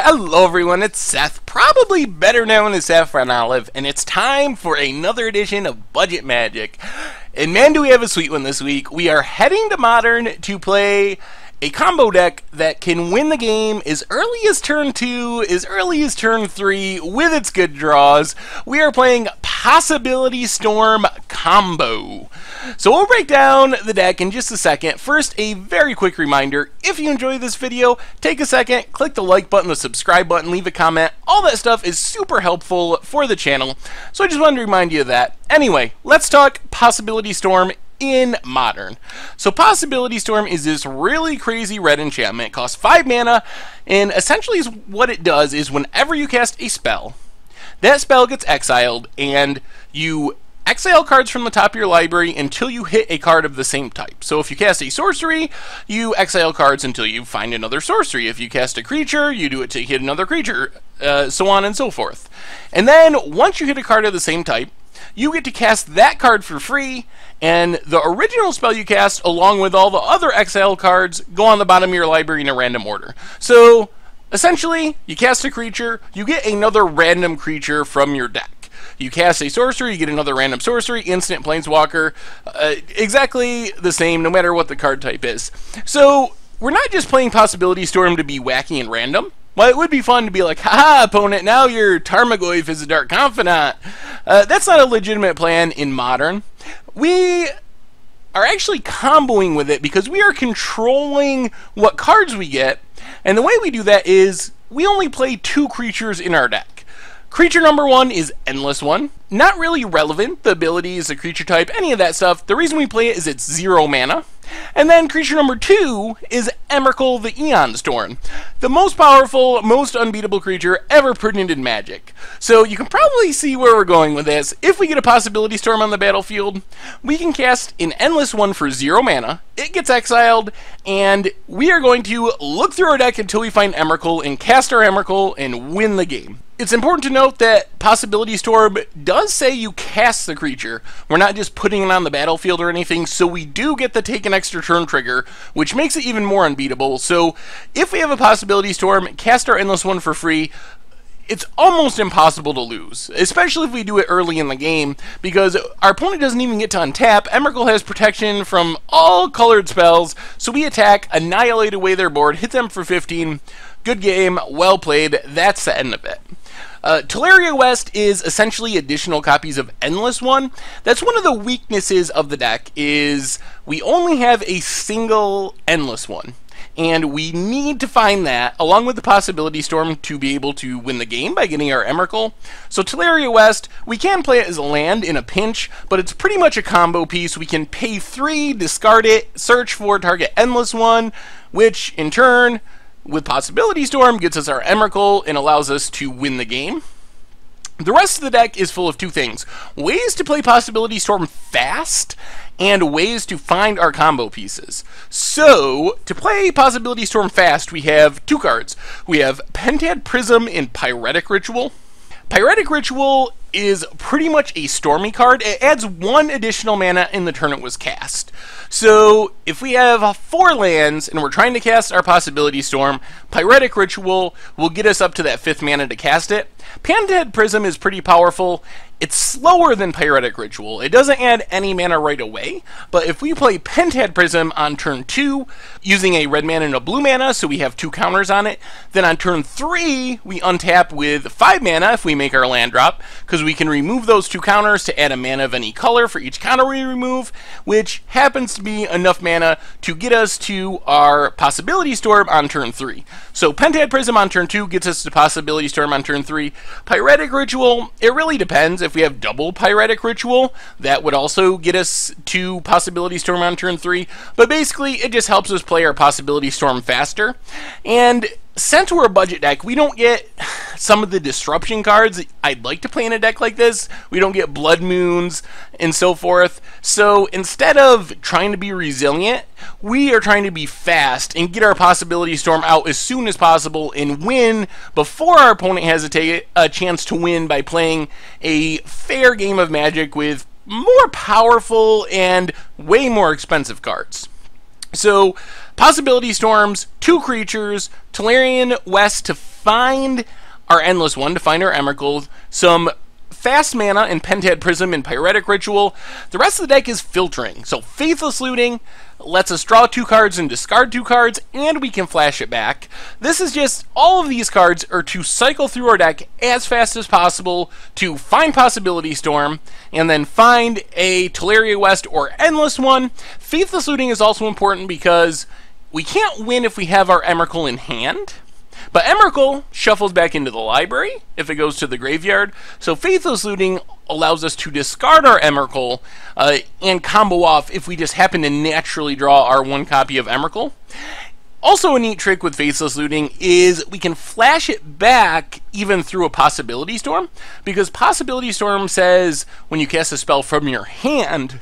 Hello everyone, it's Seth, probably better known as Saffron Olive, and it's time for another edition of Budget Magic. And man, do we have a sweet one this week. We are heading to Modern to play a combo deck that can win the game as early as turn 2, as early as turn 3, with its good draws. We are playing Possibility Storm Combo. So we'll break down the deck in just a second. First, a very quick reminder, if you enjoy this video, take a second, click the like button, the subscribe button, leave a comment. All that stuff is super helpful for the channel, so I just wanted to remind you of that. Anyway, let's talk Possibility Storm in Modern. So Possibility Storm is this really crazy red enchantment. It costs 5 mana, and essentially what it does is whenever you cast a spell, that spell gets exiled, and you exile cards from the top of your library until you hit a card of the same type. So if you cast a sorcery, you exile cards until you find another sorcery. If you cast a creature, you do it to hit another creature, so on and so forth. And then once you hit a card of the same type, you get to cast that card for free, and the original spell you cast, along with all the other exile cards, go on the bottom of your library in a random order. So essentially, you cast a creature, you get another random creature from your deck. You cast a sorcery, you get another random sorcery, instant, planeswalker, exactly the same no matter what the card type is. So we're not just playing Possibility Storm to be wacky and random. Well, it would be fun to be like, haha, opponent, now your Tarmogoyf is a Dark Confidant. That's not a legitimate plan in Modern. We are actually comboing with it because we are controlling what cards we get, and the way we do that is we only play 2 creatures in our deck. Creature number 1 is Endless One. Not really relevant, the abilities, the creature type, any of that stuff. The reason we play it is it's 0 mana. And then creature number 2 is Emrakul the Aeon Storm. The most powerful, most unbeatable creature ever printed in Magic. So you can probably see where we're going with this. If we get a Possibility Storm on the battlefield, we can cast an Endless One for 0 mana. It gets exiled, and we are going to look through our deck until we find Emrakul and cast our Emrakul and win the game. It's important to note that Possibility Storm does say you cast the creature. We're not just putting it on the battlefield or anything, so we do get the take an extra turn trigger, which makes it even more unbeatable. So if we have a Possibility Storm, cast our Endless One for free, it's almost impossible to lose, especially if we do it early in the game, because our opponent doesn't even get to untap. Emrakul has protection from all colored spells, so we attack, annihilate away their board, hit them for 15. Good game, well played, that's the end of it. Teleria West is essentially additional copies of Endless One. That's one of the weaknesses of the deck, is we only have a single Endless One. And we need to find that, along with the Possibility Storm, to be able to win the game by getting our Emrakul. So Teleria West, we can play it as a land in a pinch, but it's pretty much a combo piece. We can pay 3, discard it, search for target Endless One, which in turn, with Possibility Storm, gets us our Emrakul and allows us to win the game. The rest of the deck is full of 2 things. Ways to play Possibility Storm fast, and ways to find our combo pieces. So, to play Possibility Storm fast, we have 2 cards. We have Pentad Prism and Pyretic Ritual. Pyretic Ritual is pretty much a Stormy card. It adds 1 additional mana in the turn it was cast. So if we have 4 lands and we're trying to cast our Possibility Storm, Pyretic Ritual will get us up to that 5th mana to cast it. Pentad Prism is pretty powerful. It's slower than Pyretic Ritual. It doesn't add any mana right away, but if we play Pentad Prism on turn 2, using a red mana and a blue mana, so we have 2 counters on it, then on turn 3, we untap with 5 mana if we make our land drop, because we can remove those 2 counters to add a mana of any color for each counter we remove, which happens to be enough mana to get us to our Possibility Storm on turn 3. So Pentad Prism on turn 2 gets us to Possibility Storm on turn 3. Pyretic Ritual, it really depends. If we have double Pyretic Ritual, that would also get us to Possibility Storm on turn 3. But basically, it just helps us play our Possibility Storm faster. And since we're a budget deck, we don't get some of the disruption cards I'd like to play in a deck like this. We don't get Blood Moons and so forth. So instead of trying to be resilient, we are trying to be fast and get our Possibility Storm out as soon as possible and win before our opponent has a chance to win by playing a fair game of Magic with more powerful and way more expensive cards. So Possibility Storms, 2 creatures, Teleria West to find our Endless One, to find our Emrakul, some fast mana and Pentad Prism and Pyretic Ritual. The rest of the deck is filtering. So Faithless Looting lets us draw 2 cards and discard 2 cards, and we can flash it back. This is just, all of these cards are to cycle through our deck as fast as possible to find Possibility Storm, and then find a Teleria West or Endless One. Faithless Looting is also important because we can't win if we have our Emrakul in hand. But Emrakul shuffles back into the library if it goes to the graveyard, so Faithless Looting allows us to discard our Emrakul and combo off if we just happen to naturally draw our 1 copy of Emrakul. Also a neat trick with Faithless Looting is we can flash it back even through a Possibility Storm, because Possibility Storm says when you cast a spell from your hand.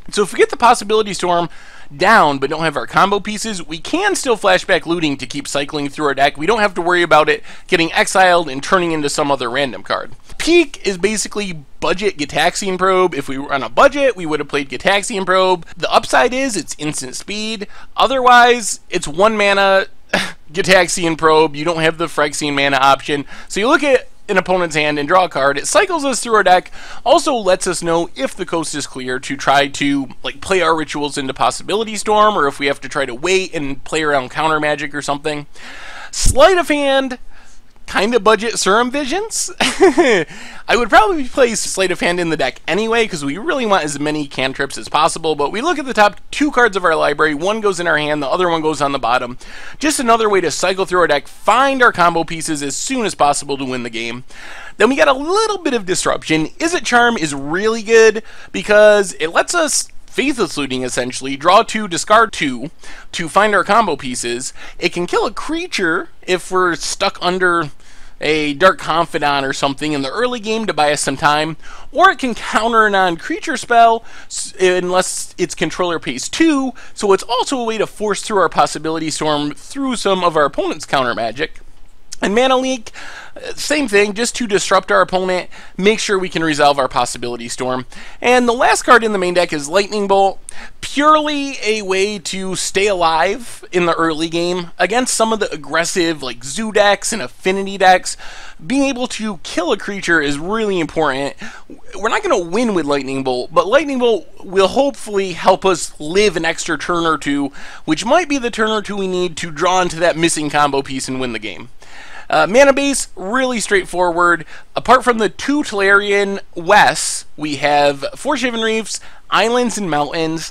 So if we get the Possibility Storm down but don't have our combo pieces, we can still flashback looting to keep cycling through our deck. We don't have to worry about it getting exiled and turning into some other random card. Peak is basically budget Gitaxian Probe. If we were on a budget, we would have played Gitaxian Probe. The upside is it's instant speed. Otherwise, it's 1 mana Gitaxian Probe. You don't have the Phyrexian mana option. So you look at an opponent's hand and draw a card. It cycles us through our deck, also lets us know if the coast is clear to try to play our rituals into Possibility Storm, or if we have to try to wait and play around counter magic or something. Sleight of hand, kind of budget Serum Visions. I would probably play Sleight of Hand in the deck anyway, because we really want as many cantrips as possible, but we look at the top 2 cards of our library, 1 goes in our hand, the other 1 goes on the bottom. Just another way to cycle through our deck, find our combo pieces as soon as possible to win the game. Then we got a little bit of disruption. Izzet Charm is really good because it lets us Faithless Looting, essentially, draw 2, discard 2 to find our combo pieces. It can kill a creature if we're stuck under a Dark Confidant or something in the early game to buy us some time, or it can counter a non-creature spell unless its controller pays 2, so it's also a way to force through our Possibility Storm through some of our opponent's counter magic. And Mana Leak, same thing, just to disrupt our opponent, make sure we can resolve our Possibility Storm. And the last card in the main deck is Lightning Bolt, purely a way to stay alive in the early game against some of the aggressive Zoo decks and Affinity decks. Being able to kill a creature is really important. We're not going to win with Lightning Bolt, but Lightning Bolt will hopefully help us live an extra turn or 2, which might be the turn or 2 we need to draw into that missing combo piece and win the game. Mana base, really straightforward. Apart from the 2 Telerian Wests, we have 4 Shivan Reefs, Islands, and Mountains.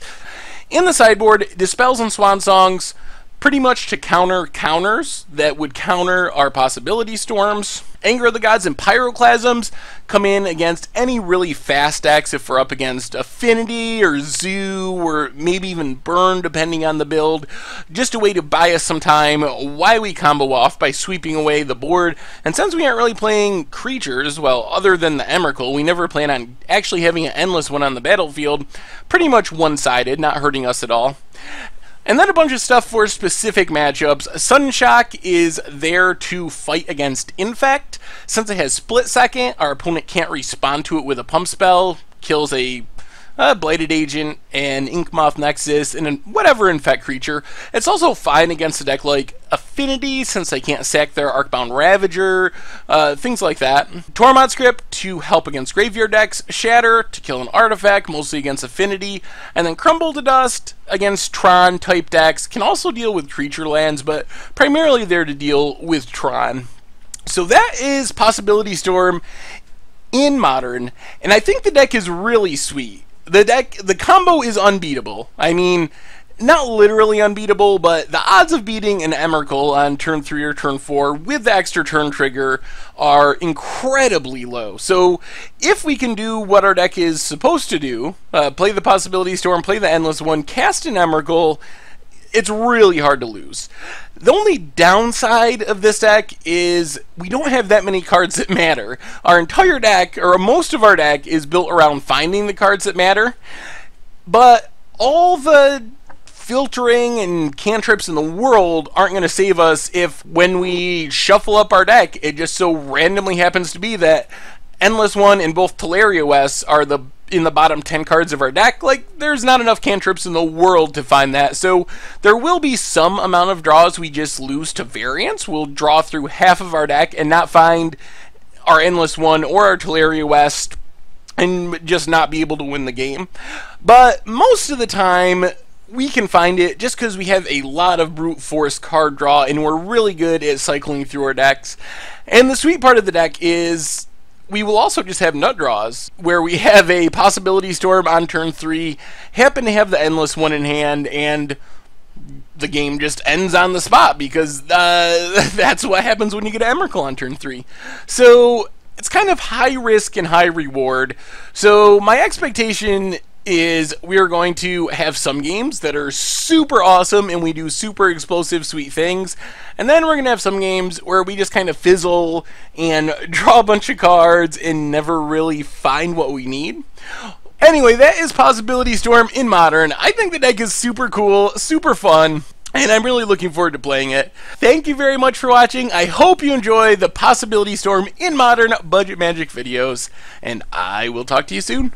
In the sideboard, Dispels and Swan Songs, pretty much to counter counters that would counter our Possibility Storms. Anger of the Gods and Pyroclasms come in against any really fast decks if we're up against Affinity or Zoo or maybe even Burn depending on the build. Just a way to buy us some time while we combo off by sweeping away the board. And since we aren't really playing creatures, well, other than the Emrakul, we never plan on actually having an Endless One on the battlefield. Pretty much one-sided, not hurting us at all. And then a bunch of stuff for specific matchups. Sudden Shock is there to fight against Infect. Since it has Split Second, our opponent can't respond to it with a pump spell. Kills a Blighted Agent, and Inkmoth Nexus, and whatever Infect creature. It's also fine against a deck like Affinity, since they can't sack their Arcbound Ravager, things like that. Tormod Script to help against graveyard decks, Shatter to kill an artifact, mostly against Affinity, and then Crumble to Dust against Tron type decks. Can also deal with creature lands, but primarily there to deal with Tron. So that is Possibility Storm in Modern, and I think the deck is really sweet. The combo is unbeatable. I mean, not literally unbeatable, but the odds of beating an Emrakul on turn 3 or turn 4 with the extra turn trigger are incredibly low. So if we can do what our deck is supposed to do, play the Possibility Storm, play the Endless One, cast an Emrakul, it's really hard to lose. The only downside of this deck is we don't have that many cards that matter. Our entire deck, or most of our deck, is built around finding the cards that matter. But all the filtering and cantrips in the world aren't going to save us if, when we shuffle up our deck, it just so randomly happens to be that Endless One and both Teleria Wests are the in the bottom 10 cards of our deck, like, there's not enough cantrips in the world to find that. So there will be some amount of draws we just lose to variance. We'll draw through half of our deck and not find our Endless One or our Teleria West and just not be able to win the game. But most of the time, we can find it just because we have a lot of brute force card draw and we're really good at cycling through our decks. And the sweet part of the deck is we will also just have nut draws where we have a Possibility Storm on turn 3, happen to have the Endless One in hand, and the game just ends on the spot because that's what happens when you get an Emrakul on turn 3. So it's kind of high risk and high reward. So my expectation is we're going to have some games that are super awesome and we do super explosive sweet things, and then we're going to have some games where we just kind of fizzle and draw a bunch of cards and never really find what we need. Anyway, that is Possibility Storm in Modern. I think the deck is super cool, super fun, and I'm really looking forward to playing it. Thank you very much for watching. I hope you enjoy the Possibility Storm in Modern budget magic videos, and I will talk to you soon.